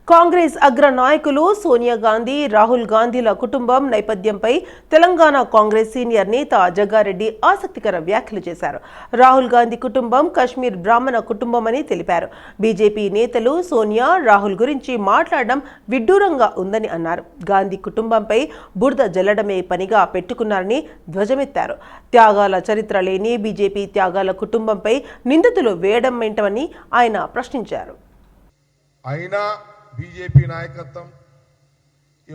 కాంగ్రెస్ అగ్ర నాయకులు సోనియా గాంధీ, రాహుల్ గాంధీల కుటుంబం నేపథ్యంపై తెలంగాణ కాంగ్రెస్ సీనియర్ నేత జగ్గారెడ్డి ఆసక్తికర వ్యాఖ్యలు చేశారు. రాహుల్ గాంధీ కుటుంబం కశ్మీర్ బ్రాహ్మణ కుటుంబమని తెలిపారు. బీజేపీ నేతలు సోనియా, రాహుల్ గురించి మాట్లాడడం విడ్డూరంగా ఉందని అన్నారు. గాంధీ కుటుంబంపై బురద జల్లడమే పనిగా పెట్టుకున్నారని ధ్వజమెత్తారు. త్యాగాల చరిత్ర లేని బీజేపీ త్యాగాల కుటుంబంపై నిందితులు వేయడం ఏంటని ఆయన ప్రశ్నించారు. బీజేపీ నాయకత్వం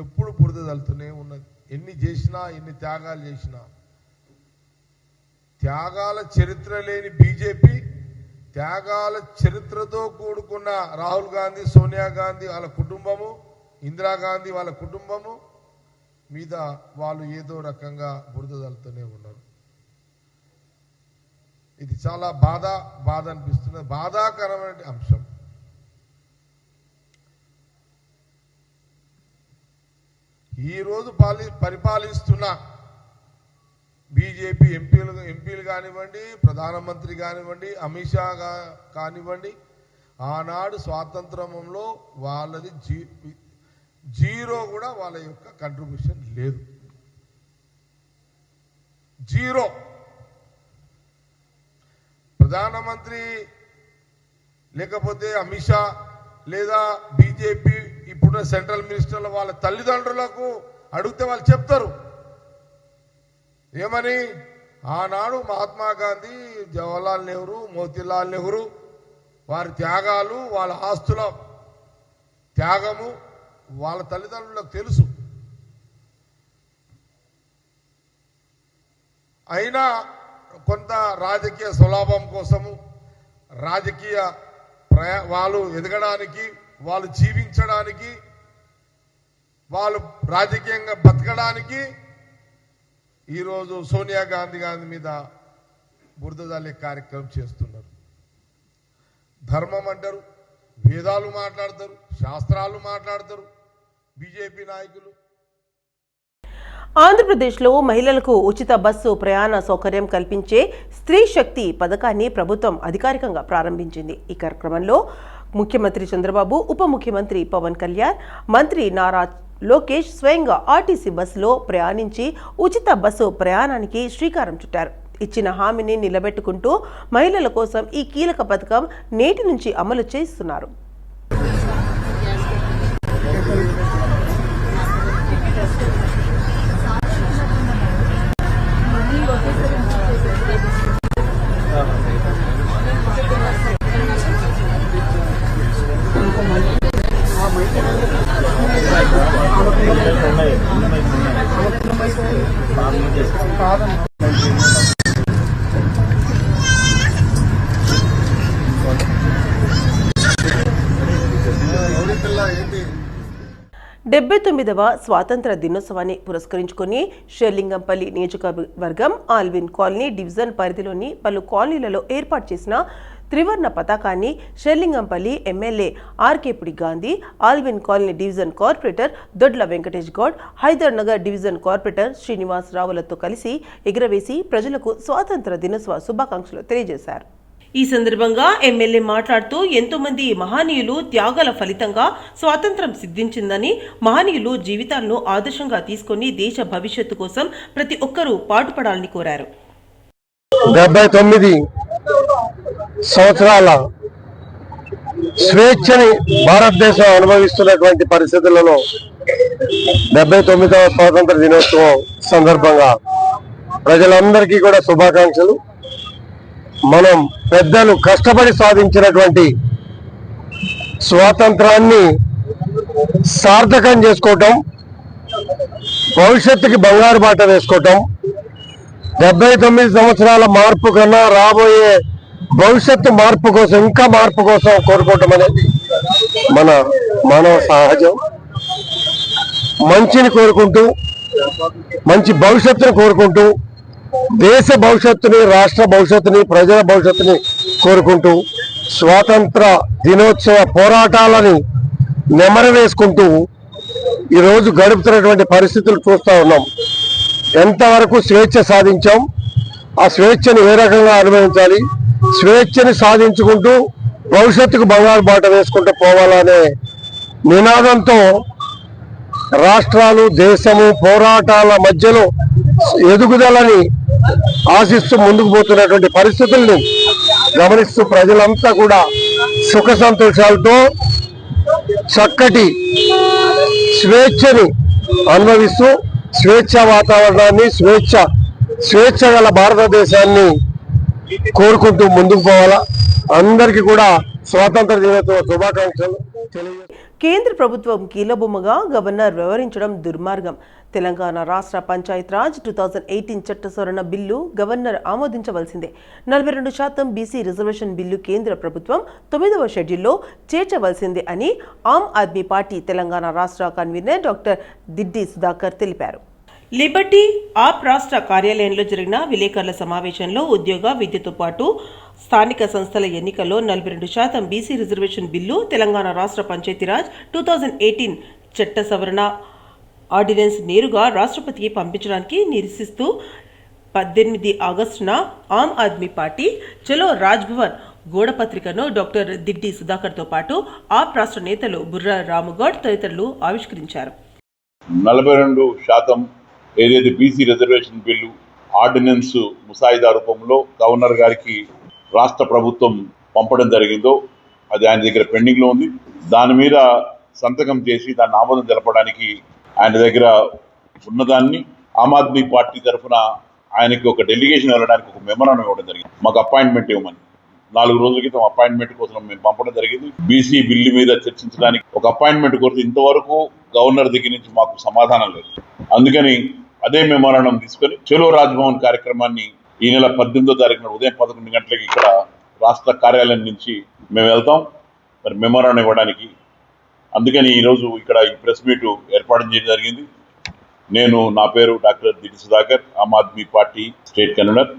ఎప్పుడు బురద తలుతూనే ఉన్నది. ఎన్ని చేసినా, ఎన్ని త్యాగాలు చేసినా, త్యాగాల చరిత్ర లేని బీజేపీ, త్యాగాల చరిత్రతో కూడుకున్న రాహుల్ గాంధీ, సోనియా గాంధీ వాళ్ళ కుటుంబము, ఇందిరాగాంధీ వాళ్ళ కుటుంబము మీద వాళ్ళు ఏదో రకంగా బురద తలుతూనే ఉన్నారు. ఇది చాలా బాధ అనిపిస్తున్నది, బాధాకరమైన అంశం. ఈరోజు పరిపాలిస్తున్న బీజేపీ ఎంపీలు కానివ్వండి, ప్రధానమంత్రి కానివ్వండి, అమిత్ షా కానివ్వండి, ఆనాడు స్వాతంత్రంలో వాళ్ళది జీరో కూడా వాళ్ళ యొక్క కంట్రిబ్యూషన్ లేదు. జీరో. ప్రధానమంత్రి లేకపోతే అమిత్ షా లేదా బీజేపీ ఇప్పుడున్న సెంట్రల్ మినిస్టర్ల వాళ్ళ తల్లిదండ్రులకు అడిగితే వాళ్ళు చెప్తారు ఏమని, ఆనాడు మహాత్మా గాంధీ, జవహర్లాల్ నెహ్రూ, మోతీలాల్ నెహ్రూ వారి త్యాగాలు, వాళ్ళ ఆస్తుల త్యాగము వాళ్ళ తల్లిదండ్రులకు తెలుసు. అయినా కొంత రాజకీయ స్వలాభం కోసము, రాజకీయ వాళ్ళు ఎదగడానికి, వాళ్ళు జీవించడానికి, వాళ్ళు రాజకీయంగా బతకడానికి ఈరోజు సోనియా గాంధీ మీద బురద జల్లే కార్యక్రమం చేస్తున్నారు. ధర్మం అంటారు, వేదాలు మాట్లాడతారు, శాస్త్రాలు మాట్లాడతారు బీజేపీ నాయకులు. ఆంధ్రప్రదేశ్లో మహిళలకు ఉచిత బస్సు ప్రయాణ సౌకర్యం కల్పించే స్త్రీ శక్తి పథకాన్ని ప్రభుత్వం అధికారికంగా ప్రారంభించింది. ఈ కార్యక్రమంలో ముఖ్యమంత్రి చంద్రబాబు, ఉప ముఖ్యమంత్రి పవన్ కళ్యాణ్, మంత్రి నారా లోకేష్ స్వయంగా ఆర్టీసీ బస్సులో ప్రయాణించి ఉచిత బస్సు ప్రయాణానికి శ్రీకారం చుట్టారు. ఇచ్చిన హామీని నిలబెట్టుకుంటూ మహిళల కోసం ఈ కీలక పథకం నేటి నుంచి అమలు చేస్తున్నారు. డెబ్బై 79వ స్వాతంత్ర దినోత్సవాన్ని పురస్కరించుకుని షేర్లింగంపల్లి నియోజకవర్గం ఆల్విన్ కాలనీ డివిజన్ పరిధిలోని పలు కాలనీలలో ఏర్పాటు చేసిన త్రివర్ణ పతాకాన్ని Serilingampally MLA Arekapudi Gandhi, Allwyn colony division corporator Dodla Venkatesh Goud, Hyder Nagar division corporator Srinivas రావులతో కలిసి ఎగురవేసి ప్రజలకు స్వాతంత్ర దినోత్సవ శుభాకాంక్షలు తెలియజేశారు. ఈ సందర్భంగా ఎమ్మెల్యే మాట్లాడుతూ ఎంతో మంది మహనీయులు త్యాగాల ఫలితంగా స్వాతంత్ర్యం సిద్ధించిందని, మహనీయులు జీవితాలను ఆదర్శంగా తీసుకుని దేశ భవిష్యత్తు కోసం ప్రతి ఒక్కరూ పాటుపడాలని కోరారు. 79 సంవత్సరాల స్వేచ్ఛని భారతదేశం అనుభవిస్తున్నటువంటి పరిస్థితులలో 79వ స్వాతంత్ర దినోత్సవం సందర్భంగా ప్రజలందరికీ కూడా శుభాకాంక్షలు. మనం పెద్దలు కష్టపడి సాధించినటువంటి స్వాతంత్రాన్ని సార్థకం చేసుకోవటం, భవిష్యత్తుకి బంగారు బాట వేసుకోవటం, 79 సంవత్సరాల మార్పు కన్నా రాబోయే భవిష్యత్తు మార్పు కోసం, ఇంకా మార్పు కోసం కోరుకోవటం అనేది మన మానవ సహజం. మంచిని కోరుకుంటూ, మంచి భవిష్యత్తును కోరుకుంటూ, దేశ భవిష్యత్తుని, రాష్ట్ర భవిష్యత్తుని, ప్రజల భవిష్యత్తుని కోరుకుంటూ స్వాతంత్ర దినోత్సవ పోరాటాలని నెమరవేసుకుంటూ ఈరోజు గడుపుతున్నటువంటి పరిస్థితులు చూస్తూ ఉన్నాం. ఎంతవరకు స్వేచ్ఛ సాధించాం, ఆ స్వేచ్ఛను ఏ రకంగా అనుభవించాలి, స్వేచ్ఛని సాధించుకుంటూ భవిష్యత్తుకు బంగారు బాట వేసుకుంటూ పోవాలనే నినాదంతో రాష్ట్రాలు దేశము పోరాటాల మధ్యలో ఎదుగుదలని ఆశిస్తూ ముందుకు పోతున్నటువంటి పరిస్థితుల్ని గమనిస్తూ ప్రజలంతా కూడా సుఖ సంతోషాలతో చక్కటి స్వేచ్ఛని అనుభవిస్తూ స్వేచ్ఛ వాతావరణాన్ని స్వేచ్ఛ గల భారతదేశాన్ని కోరుకుంటూ ముందుకు పోవాలా. అందరికీ కూడా స్వాతంత్ర దినోత్సవ శుభాకాంక్షలు తెలియజేస్తున్నాను. కేంద్ర ప్రభుత్వం కీలబొమ్మగా గవర్నర్ వ్యవహరించడం దుర్మార్గం. తెలంగాణ రాష్ట్ర పంచాయతీరాజ్ 2018 చట్ట సవరణ బిల్లు గవర్నర్ ఆమోదించవలసిందే. 42% బీసీ రిజర్వేషన్ బిల్లు కేంద్ర ప్రభుత్వం 9వ షెడ్యూల్లో చేర్చవలసిందే అని ఆమ్ ఆద్మీ పార్టీ తెలంగాణ రాష్ట్ర కన్వీనర్ డాక్టర్ దిడ్డి సుధాకర్ తెలిపారు. లిబర్టీ ఆప్ రాష్ట్ర కార్యాలయంలో జరిగిన విలేకరుల సమావేశంలో ఉద్యోగ విద్యతో పాటు స్థానిక సంస్థల ఎన్నికల్లో 42% బీసీ రిజర్వేషన్ బిల్లు తెలంగాణ రాష్ట్ర పంచాయతీరాజ్ 2018 చట్ట సవరణ ఆర్డినెన్స్ నేరుగా రాష్ట్రపతికి పంపించడానికి నిరసిస్తూ 18 ఆగస్టున ఆమ్ ఆద్మీ పార్టీ చలో రాజ్భవన్ గోడపత్రికను డాక్టర్ దిడ్డి సుధాకర్తో పాటు ఆప్ రాష్ట్ర నేతలు బుర్రా రాముగౌడ్ తదితరులు ఆవిష్కరించారు. 42% ఏదైతే బీసీ రిజర్వేషన్ బిల్లు ఆర్డినెన్స్ ముసాయిదా రూపంలో గవర్నర్ గారికి రాష్ట్ర ప్రభుత్వం పంపడం జరిగిందో అది ఆయన దగ్గర పెండింగ్లో ఉంది. దాని మీద సంతకం చేసి దాన్ని ఆమోదం తెలపడానికి ఆయన దగ్గర ఉన్నదాన్ని ఆమ్ ఆద్మీ పార్టీ తరఫున ఆయనకి ఒక డెలిగేషన్ వెళ్ళడానికి ఒక మెమరాండం ఇవ్వడం జరిగింది. మాకు అపాయింట్మెంట్ ఇవ్వమని 4 రోజుల క్రితం అపాయింట్మెంట్ కోసం మేము పంపడం జరిగింది. బీసీ బిల్లు మీద చర్చించడానికి ఒక అపాయింట్మెంట్ కోరితే ఇంతవరకు గవర్నర్ దగ్గర నుంచి మాకు సమాధానం లేదు. అందుకని అదే మెమోరాండం తీసుకొని చలో రాజ్భవన్ కార్యక్రమాన్ని ఈ నెల 18వ తారీఖున ఉదయం 11 గంటలకి ఇక్కడ రాష్ట్ర కార్యాలయం నుంచి మేము వెళ్తాం మరి మెమోరాండం ఇవ్వడానికి. అందుకని ఈరోజు ఇక్కడ ఈ ప్రెస్ మీట్ ఏర్పాటు చేయడం జరిగింది. నా పేరు doctor Diddi Sudhakar, Aam Aadmi party state convener.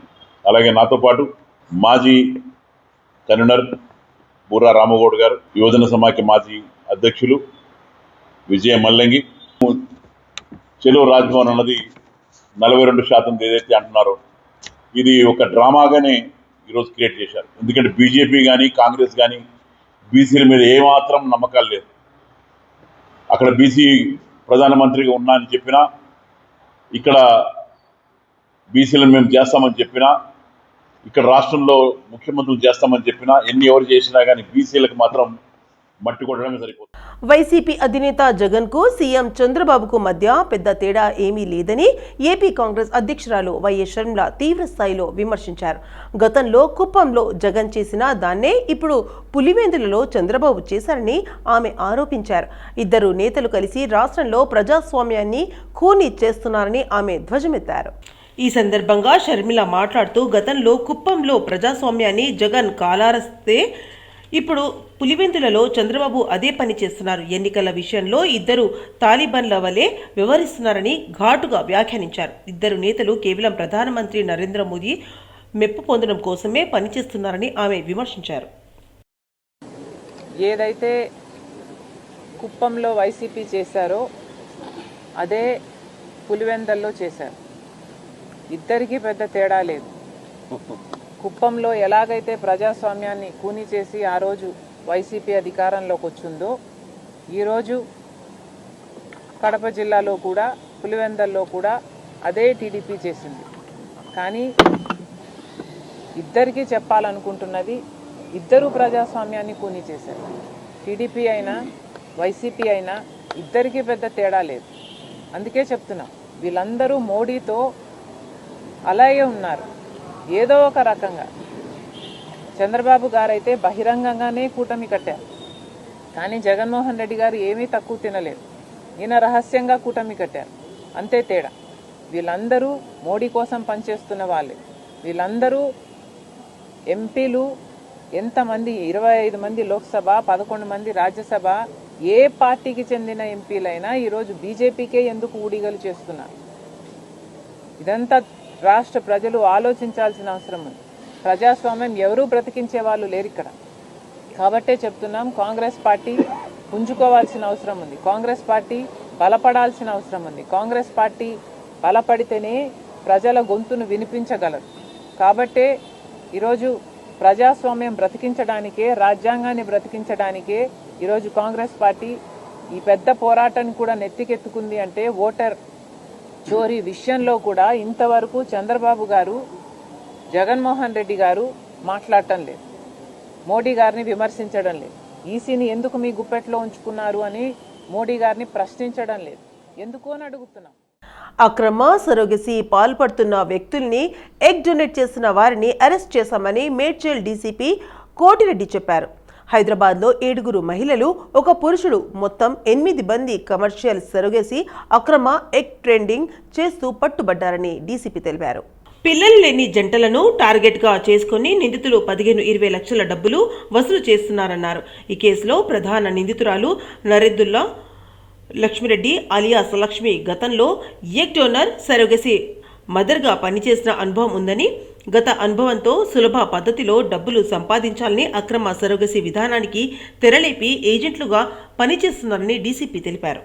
అలాగే నాతో పాటు మాజీ కన్వీనర్ బుర్రా రామగౌడ్ గారు, యువజన సమాఖ్య మాజీ అధ్యక్షులు విజయ మల్లంగి. చలో రాజ్భవన్ అన్నది 42% ఏదైతే అంటున్నారో ఇది ఒక డ్రామాగానే ఈరోజు క్రియేట్ చేశారు. ఎందుకంటే బీజేపీ కానీ కాంగ్రెస్ కానీ బీసీల మీద ఏమాత్రం నమ్మకాలు లేదు. అక్కడ బీసీ ప్రధానమంత్రిగా ఉన్నా అని చెప్పినా, ఇక్కడ బీసీలను మేము చేస్తామని చెప్పినా, ఇక్కడ రాష్ట్రంలో ముఖ్యమంత్రులు చేస్తామని చెప్పినా, ఎవరు చేసినా కానీ బీసీలకు మాత్రం మట్టి కొట్టడమే సరిపోతుంది. వైసీపీ అధినేత జగన్ కు సీఎం చంద్రబాబుకు మధ్య పెద్ద తేడా ఏమీ లేదని ఏపీ కాంగ్రెస్ అధ్యక్షురాలు వైఎస్ షర్మిల తీవ్ర స్థాయిలో విమర్శించారు. గతంలో కుప్పంలో జగన్ చేసిన దాన్నే ఇప్పుడు పులివెందులలో చంద్రబాబు చేశారని ఆమె ఆరోపించారు. ఇద్దరు నేతలు కలిసి రాష్ట్రంలో ప్రజాస్వామ్యాన్ని ఖూనీ చేస్తున్నారని ఆమె ధ్వజమెత్తారు. ఈ సందర్భంగా షర్మిల మాట్లాడుతూ గతంలో కుప్పంలో ప్రజాస్వామ్యాన్ని జగన్ కాలారస్తే ఇప్పుడు పులివెందులలో చంద్రబాబు అదే పని చేస్తున్నారు. ఎన్నికల విషయంలో ఇద్దరు తాలిబాన్ల వలె వ్యవహరిస్తున్నారని ఘాటుగా వ్యాఖ్యానించారు. ఇద్దరు నేతలు కేవలం ప్రధానమంత్రి నరేంద్ర మోదీ మెప్పు పొందడం కోసమే పనిచేస్తున్నారని ఆమె విమర్శించారు. ఏదైతే కుప్పంలో వైసీపీ చేశారో అదే పులివెందల్లో చేశారు. ఇద్దరికీ పెద్ద తేడా లేదు. కుప్పంలో ఎలాగైతే ప్రజాస్వామ్యాన్ని కూని చేసి ఆ రోజు వైసీపీ అధికారంలోకి వచ్చిందో ఈరోజు కడప జిల్లాలో కూడా పులివెందల్లో కూడా అదే టీడీపీ చేసింది. కానీ ఇద్దరికీ చెప్పాలనుకుంటున్నది, ఇద్దరు ప్రజాస్వామ్యాన్ని కూని చేశారు. టీడీపీ అయినా వైసీపీ అయినా ఇద్దరికీ పెద్ద తేడా లేదు. అందుకే చెప్తున్నా, వీళ్ళందరూ మోడీతో అలాగే ఉన్నారు. ఏదో ఒక రకంగా చంద్రబాబు గారైతే బహిరంగంగానే కూటమి కట్టారు. కానీ జగన్మోహన్ రెడ్డి గారు ఏమీ తక్కువ తినలేదు. ఈయన రహస్యంగా కూటమి కట్టారు. అంతే తేడా. వీళ్ళందరూ మోడీ కోసం పనిచేస్తున్న వాళ్ళే. వీళ్ళందరూ ఎంపీలు ఎంతమంది, 25 మంది లోక్సభ, 11 మంది రాజ్యసభ, ఏ పార్టీకి చెందిన ఎంపీలైనా ఈరోజు బీజేపీకే ఎందుకు ఊడిగలు చేస్తున్నారు? ఇదంతా రాష్ట్ర ప్రజలు ఆలోచించాల్సిన అవసరం ఉంది. ప్రజాస్వామ్యం ఎవరూ బ్రతికించే వాళ్ళు లేరు ఇక్కడ. కాబట్టే చెప్తున్నాం, కాంగ్రెస్ పార్టీ పుంజుకోవాల్సిన అవసరం ఉంది. కాంగ్రెస్ పార్టీ బలపడాల్సిన అవసరం ఉంది. కాంగ్రెస్ పార్టీ బలపడితేనే ప్రజల గొంతును వినిపించగలరు. కాబట్టే ఈరోజు ప్రజాస్వామ్యం బ్రతికించడానికే, రాజ్యాంగాన్ని బ్రతికించడానికే ఈరోజు కాంగ్రెస్ పార్టీ ఈ పెద్ద పోరాటాన్ని కూడా నెత్తికెత్తుకుంది అంటే ఓటర్ చోరీ విషయంలో కూడా ఇంతవరకు చంద్రబాబు గారు, జగన్మోహన్ రెడ్డి గారు మాట్లాడటం లేదు, మోడీ గారిని విమర్శించడం లేదు, ఈసీని ఎందుకు మీ గుప్పెట్లో ఉంచుకున్నారు అని మోడీ గారిని ప్రశ్నించడం లేదు. ఎందుకు అని అడుగుతున్నాం. అక్రమ సరోగసి పాల్పడుతున్న వ్యక్తుల్ని ఎగ్ డొనేట్ చేసిన వారిని అరెస్ట్ చేశామని మేడ్చల్ డీసీపీ కోటిరెడ్డి చెప్పారు. హైదరాబాద్లో 7 మహిళలు, 1 పురుషుడు మొత్తం 8 మంది కమర్షియల్ సరోగసి అక్రమ ఎగ్ ట్రేడింగ్ చేస్తూ పట్టుబడ్డారని డీసీపీ తెలిపారు. పిల్లలు లేని జంటలను టార్గెట్గా చేసుకుని నిందితులు 15-20 లక్షల డబ్బులు వసూలు చేస్తున్నారన్నారు. ఈ కేసులో ప్రధాన నిందితురాలు నరేదుల్లా లక్ష్మిరెడ్డి అలియాస్ లక్ష్మి గతంలో ఎగ్ డోనర్ సరోగసి మదర్గా పనిచేసిన అనుభవం ఉందని, గత అనుభవంతో సులభ పద్ధతిలో డబ్బులు సంపాదించాలని అక్రమ సరోగసి విధానానికి తెరలేపి ఏజెంట్లుగా పనిచేస్తున్నారని డీసీపీ తెలిపారు.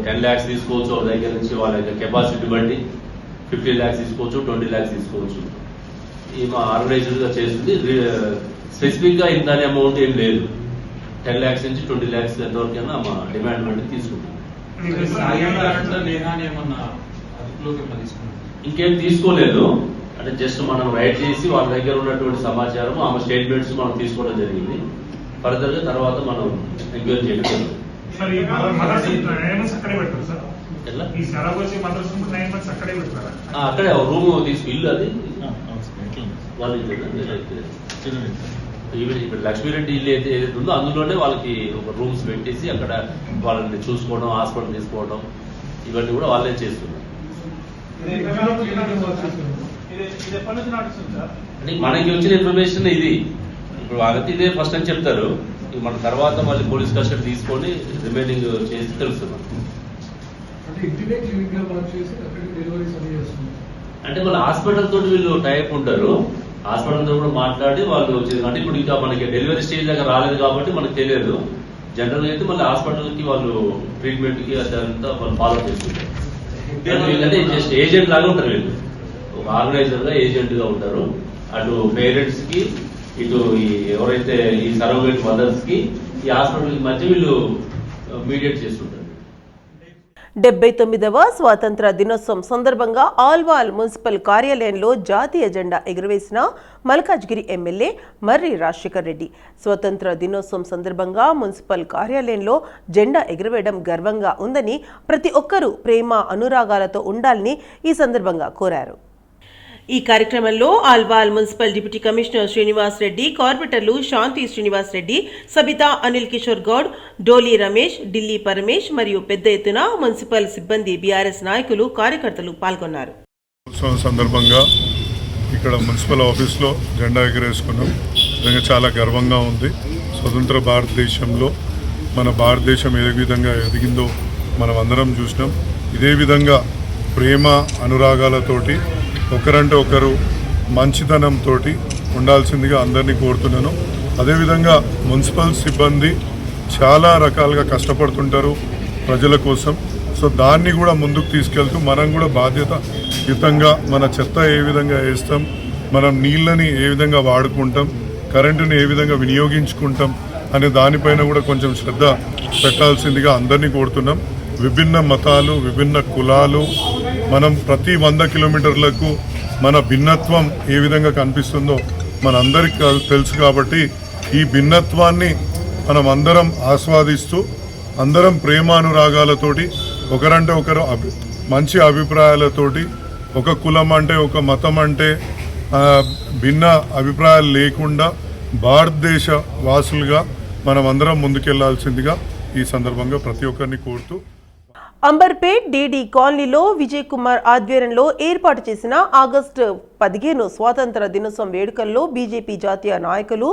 10 lakhs తీసుకోవచ్చు వాళ్ళ దగ్గర నుంచి, వాళ్ళ దగ్గర కెపాసిటీ బట్టి 15 lakhs తీసుకోవచ్చు, 20 lakhs తీసుకోవచ్చు. ఈమె ఆర్గనైజర్గా చేస్తుంది. స్పెసిఫిక్ గా ఇంత అమౌంట్ ఏం లేదు. 10 lakhs నుంచి 20 lakhs ఎంతవరకైనా మా డిమాండ్ బట్టి తీసుకుంటాం. ఇంకేం తీసుకోలేదు. అంటే జస్ట్ మనం రైట్ చేసి వాళ్ళ దగ్గర ఉన్నటువంటి సమాచారం, ఆమె స్టేట్మెంట్స్ మనం తీసుకోవడం జరిగింది. ఫర్దర్ గా తర్వాత మనం ఎంక్వైరీ చేయడం. అక్కడే రూమ్ తీసుకు ఇల్లు అది వాళ్ళు ఇప్పుడు లక్ష్మీరెడ్డి ఇల్లు ఏదైతే ఉందో అందులోనే వాళ్ళకి ఒక రూమ్స్ పెట్టేసి అక్కడ వాళ్ళని చూసుకోవడం, హాస్పిటల్ తీసుకోవడం, ఇవన్నీ కూడా వాళ్ళే చేస్తున్నారు. అంటే మనకి వచ్చిన ఇన్ఫర్మేషన్ ఇది. ఇప్పుడు వాళ్ళకి ఇదే ఫస్ట్ అని చెప్తారు. మన తర్వాత మళ్ళీ పోలీస్ కస్టడీ తీసుకొని రిమైనింగ్ చేసి తెలుస్తున్నాం. అంటే మన హాస్పిటల్ తోటి వీళ్ళు టైప్ ఉంటారు. హాస్పిటల్ తో కూడా మాట్లాడి వాళ్ళు అంటే ఇప్పుడు ఇంకా మనకి డెలివరీ స్టేజ్ దగ్గర రాలేదు కాబట్టి మనకు తెలియదు. జనరల్ అయితే మళ్ళీ హాస్పిటల్ కి వాళ్ళు ట్రీట్మెంట్ కి అదంతా వాళ్ళు ఫాలో చేస్తుంటారు. వీళ్ళంటే జస్ట్ ఏజెంట్ లాగా ఉంటారు. వీళ్ళు ఒక ఆర్గనైజర్ గా ఏజెంట్ గా ఉంటారు. అటు పేరెంట్స్ కి, ఇటు ఎవరైతే ఈ సర్వగేట్ మదర్స్ కి, ఈ హాస్పిటల్ మధ్య వీళ్ళు మీడియేట్ చేస్తుంటారు. 79వ స్వాతంత్ర దినోత్సవం సందర్భంగా ఆల్వాల్ మున్సిపల్ కార్యాలయంలో జాతీయ జెండా ఎగురవేసిన మల్కాజ్గిరి ఎమ్మెల్యే మర్రి రాజశేఖర్ రెడ్డి. స్వాతంత్ర దినోత్సవం సందర్భంగా మున్సిపల్ కార్యాలయంలో జెండా ఎగురవేయడం గర్వంగా ఉందని, ప్రతి ఒక్కరూ ప్రేమ అనురాగాలతో ఉండాలని ఈ సందర్భంగా కోరారు. ఈ కార్యక్రమంలో Alwal municipal deputy commissioner Srinivas Reddy, కార్పొరేటర్లు శాంతి శ్రీనివాస్ రెడ్డి, సబితా అనిల్ కిషోర్ గౌడ్, డోలి రమేష్, ఢిల్లీ పరమేష్ మరియు పెద్ద ఎత్తున మున్సిపల్ సిబ్బంది, బీఆర్ఎస్ నాయకులు, కార్యకర్తలు పాల్గొన్నారు. సందర్భంగా ఇక్కడ మున్సిపల్ ఆఫీస్లో జెండా ఎగరేసుకున్నాం. నిజంగా చాలా గర్వంగా ఉంది. స్వతంత్ర భారతదేశంలో మన భారతదేశం ఏ విధంగా ఎదిగిందో మనం అందరం చూసినాం. ఇదే విధంగా ప్రేమ అనురాగాలతోటి, ఒకరంటే ఒకరు మంచితనంతో ఉండాల్సిందిగా అందరినీ కోరుతున్నాను. అదేవిధంగా మున్సిపల్ సిబ్బంది చాలా రకాలుగా కష్టపడుతుంటారు ప్రజల కోసం. సో దాన్ని కూడా ముందుకు తీసుకెళ్తూ మనం కూడా బాధ్యతాయుతంగా మన చెత్త ఏ విధంగా వేస్తాం, మనం నీళ్ళని ఏ విధంగా వాడుకుంటాం, కరెంటుని ఏ విధంగా వినియోగించుకుంటాం అనే దానిపైన కూడా కొంచెం శ్రద్ధ పెట్టాల్సిందిగా అందరినీ కోరుతున్నాం. విభిన్న మతాలు, విభిన్న కులాలు, మనం ప్రతి 100 కిలోమీటర్లకు మన భిన్నత్వం ఏ విధంగా కనిపిస్తుందో మనందరికీ తెలుసు. కాబట్టి ఈ భిన్నత్వాన్ని మనం అందరం ఆస్వాదిస్తూ, అందరం ప్రేమానురాగాలతోటి, ఒకరంటే ఒకరు మంచి అభిప్రాయాలతోటి, ఒక కులం అంటే ఒక మతం అంటే భిన్న అభిప్రాయాలు లేకుండా భారతదేశ వాసులుగా మనం అందరం ముందుకెళ్లాల్సిందిగా ఈ సందర్భంగా ప్రతి ఒక్కరిని కోరుతూ, అంబర్పేట్ డీడీ కాలనీలో విజయ్ కుమార్ ఆధ్వర్యంలో ఏర్పాటు చేసిన ఆగస్టు 15 స్వాతంత్ర దినోత్సవం వేడుకల్లో బీజేపీ జాతీయ నాయకులు,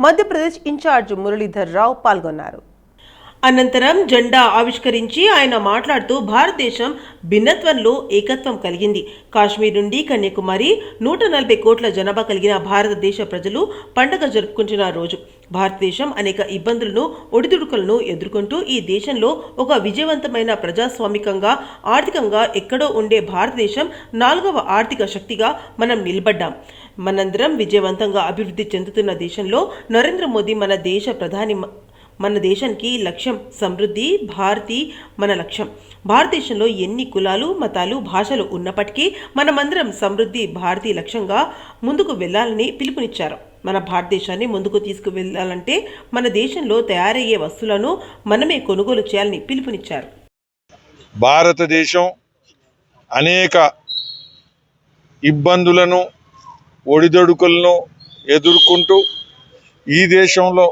మధ్యప్రదేశ్ ఇన్ఛార్జ్ మురళీధర్ రావు పాల్గొన్నారు. అనంతరం జెండా ఆవిష్కరించి ఆయన మాట్లాడుతూ, భారతదేశం భిన్నత్వంలో ఏకత్వం కలిగింది. కాశ్మీర్ నుండి కన్యాకుమారి 140 కోట్ల జనాభా కలిగిన భారతదేశ ప్రజలు పండగ జరుపుకుంటున్న రోజు. భారతదేశం అనేక ఇబ్బందులను, ఒడిదుడుకులను ఎదుర్కొంటూ ఈ దేశంలో ఒక విజయవంతమైన ప్రజాస్వామికంగా, ఆర్థికంగా ఎక్కడో ఉండే భారతదేశం 4వ ఆర్థిక శక్తిగా మనం నిలబడ్డాం. మనందరం విజయవంతంగా అభివృద్ధి చెందుతున్న దేశంలో నరేంద్ర మోదీ మన దేశ ప్రధాని మన దేశానికి లక్ష్యం సమృద్ధి, భారతి మన లక్ష్యం. భారతదేశంలో ఎన్ని కులాలు, మతాలు, భాషలు ఉన్నప్పటికీ మనమందరం సమృద్ధి భారతి లక్ష్యంగా ముందుకు వెళ్లాలని పిలుపునిచ్చారు. మన భారతదేశాన్ని ముందుకు తీసుకువెళ్లాలంటే మన దేశంలో తయారయ్యే వస్తువులను మనమే కొనుగోలు చేయాలని పిలుపునిచ్చారు. భారతదేశం అనేక ఇబ్బందులను, ఒడిదొడుకులను ఎదుర్కొంటూ ఈ దేశంలో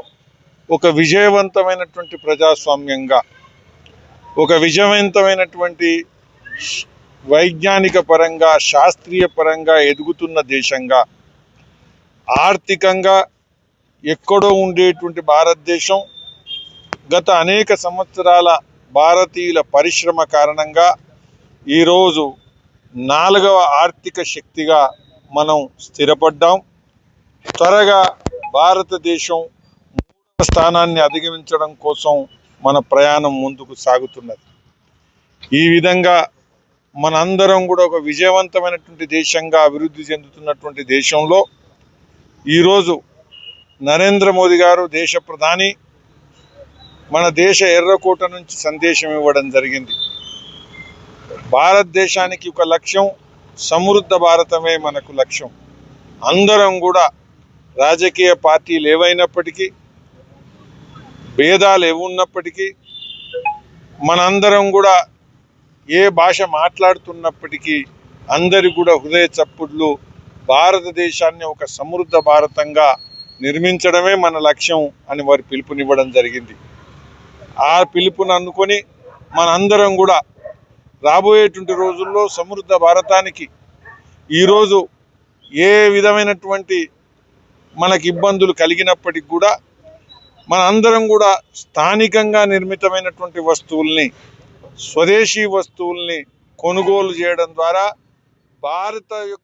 ఒక విజయవంతమైనటువంటి ప్రజాస్వామ్యంగా, ఒక విజయవంతమైనటువంటి వైజ్ఞానిక పరంగా, శాస్త్రీయ పరంగా ఎదుగుతున్న దేశంగా, ఆర్థికంగా ఎక్కడో ఉండేటువంటి భారతదేశం గత అనేక సంవత్సరాల భారతీయుల పరిశ్రమ కారణంగా ఈరోజు 4వ ఆర్థిక శక్తిగా మనం స్థిరపడ్డాం. త్వరగా భారతదేశం 3వ స్థానాన్ని అధిగమించడం కోసం మన ప్రయాణం ముందుకు సాగుతున్నది. ఈ విధంగా మనందరం కూడా ఒక విజయవంతమైనటువంటి దేశంగా అభివృద్ధి చెందుతున్నటువంటి దేశంలో ఈరోజు నరేంద్ర మోదీ గారు దేశ ప్రధాని మన దేశ ఎర్రకోట నుంచి సందేశం ఇవ్వడం జరిగింది. భారతదేశానికి ఒక లక్ష్యం, సమృద్ధ భారతమే మనకు లక్ష్యం. అందరం కూడా రాజకీయ పార్టీలు ఏవైనప్పటికీ, భేదాలు ఏవున్నప్పటికీ, మనందరం కూడా ఏ భాష మాట్లాడుతున్నప్పటికీ అందరి కూడా హృదయ చప్పుళ్ళు భారతదేశాన్ని ఒక సమృద్ధ భారతంగా నిర్మించడమే మన లక్ష్యం అని వారు పిలుపునివ్వడం జరిగింది. ఆ పిలుపుని అందుకొని మనందరం కూడా రాబోయేటువంటి రోజుల్లో సమృద్ధ భారతానికి ఈరోజు ఏ విధమైనటువంటి మనకి ఇబ్బందులు కలిగినప్పటికీ కూడా మనందరం కూడా స్థానికంగా నిర్మితమైనటువంటి వస్తువుల్ని, స్వదేశీ వస్తువుల్ని కొనుగోలు చేయడం ద్వారా భారతదేశం